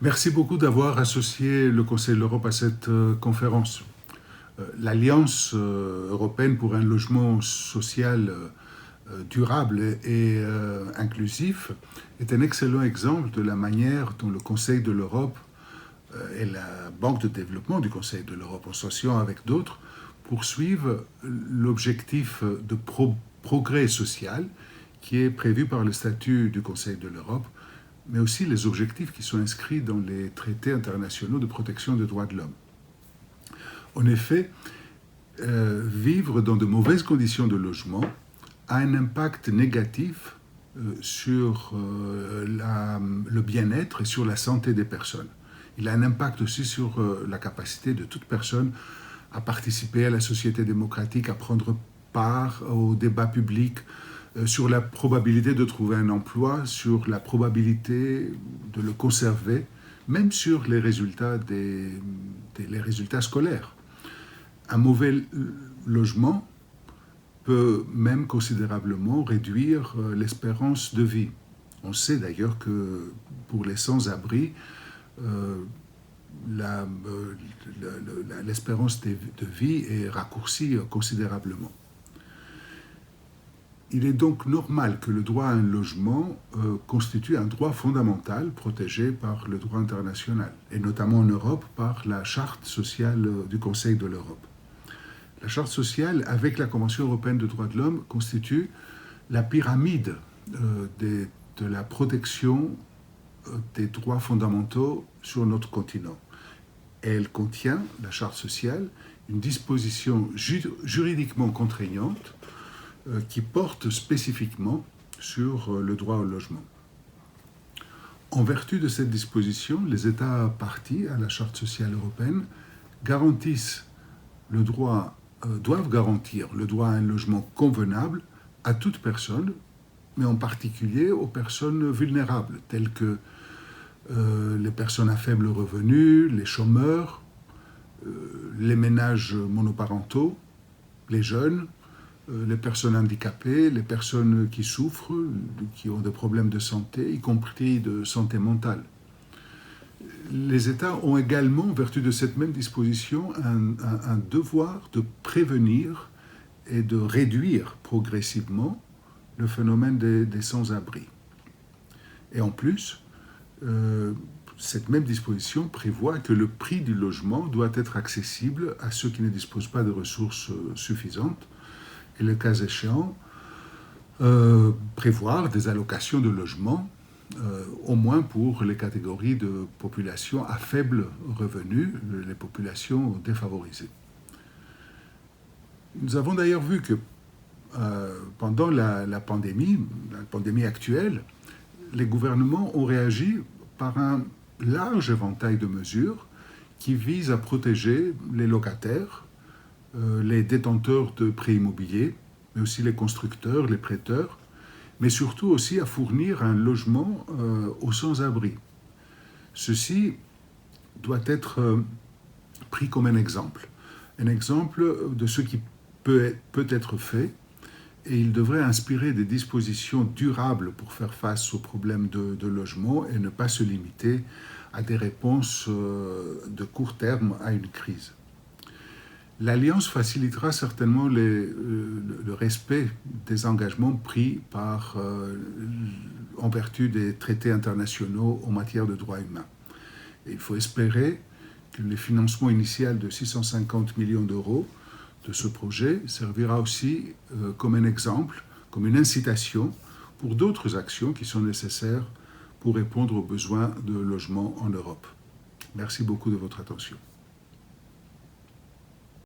Merci beaucoup d'avoir associé le Conseil de l'Europe à cette conférence. L'Alliance européenne pour un logement social durable et inclusif est un excellent exemple de la manière dont le Conseil de l'Europe et la Banque de développement du Conseil de l'Europe, en associant avec d'autres, poursuivent l'objectif de progrès social qui est prévu par le statut du Conseil de l'Europe, mais aussi les objectifs qui sont inscrits dans les traités internationaux de protection des droits de l'homme. En effet, vivre dans de mauvaises conditions de logement a un impact négatif sur le bien-être et sur la santé des personnes. Il a un impact aussi sur la capacité de toute personne à participer à la société démocratique, à prendre part au débat public, sur la probabilité de trouver un emploi, sur la probabilité de le conserver, même sur les résultats, les résultats scolaires. Un mauvais logement peut même considérablement réduire l'espérance de vie. On sait d'ailleurs que pour les sans-abri, l'espérance de vie est raccourcie considérablement. Il est donc normal que le droit à un logement constitue un droit fondamental protégé par le droit international, et notamment en Europe par la Charte sociale du Conseil de l'Europe. La Charte sociale, avec la Convention européenne des droits de l'homme, constitue la pyramide de la protection des droits fondamentaux sur notre continent. Et elle contient, la Charte sociale, une disposition juridiquement contraignante qui porte spécifiquement sur le droit au logement. En vertu de cette disposition, les États parties à la Charte sociale européenne doivent garantir le droit à un logement convenable à toute personne, mais en particulier aux personnes vulnérables, telles que les personnes à faible revenu, les chômeurs, les ménages monoparentaux, les jeunes, les personnes handicapées, les personnes qui souffrent, qui ont des problèmes de santé, y compris de santé mentale. Les États ont également, en vertu de cette même disposition, un devoir de prévenir et de réduire progressivement le phénomène des sans-abri. Et en plus, cette même disposition prévoit que le prix du logement doit être accessible à ceux qui ne disposent pas de ressources suffisantes, et le cas échéant, prévoir des allocations de logement, au moins pour les catégories de population à faible revenu, les populations défavorisées. Nous avons d'ailleurs vu que pendant la pandémie actuelle, les gouvernements ont réagi par un large éventail de mesures qui visent à protéger les locataires, les détenteurs de prêts immobiliers, mais aussi les constructeurs, les prêteurs, mais surtout aussi à fournir un logement aux sans-abri. Ceci doit être pris comme un exemple de ce qui peut être fait, et il devrait inspirer des dispositions durables pour faire face aux problèmes de logement et ne pas se limiter à des réponses de court terme à une crise. L'Alliance facilitera certainement le respect des engagements pris en vertu des traités internationaux en matière de droits humains. Et il faut espérer que le financement initial de 650 millions d'euros de ce projet servira aussi comme un exemple, comme une incitation pour d'autres actions qui sont nécessaires pour répondre aux besoins de logement en Europe. Merci beaucoup de votre attention.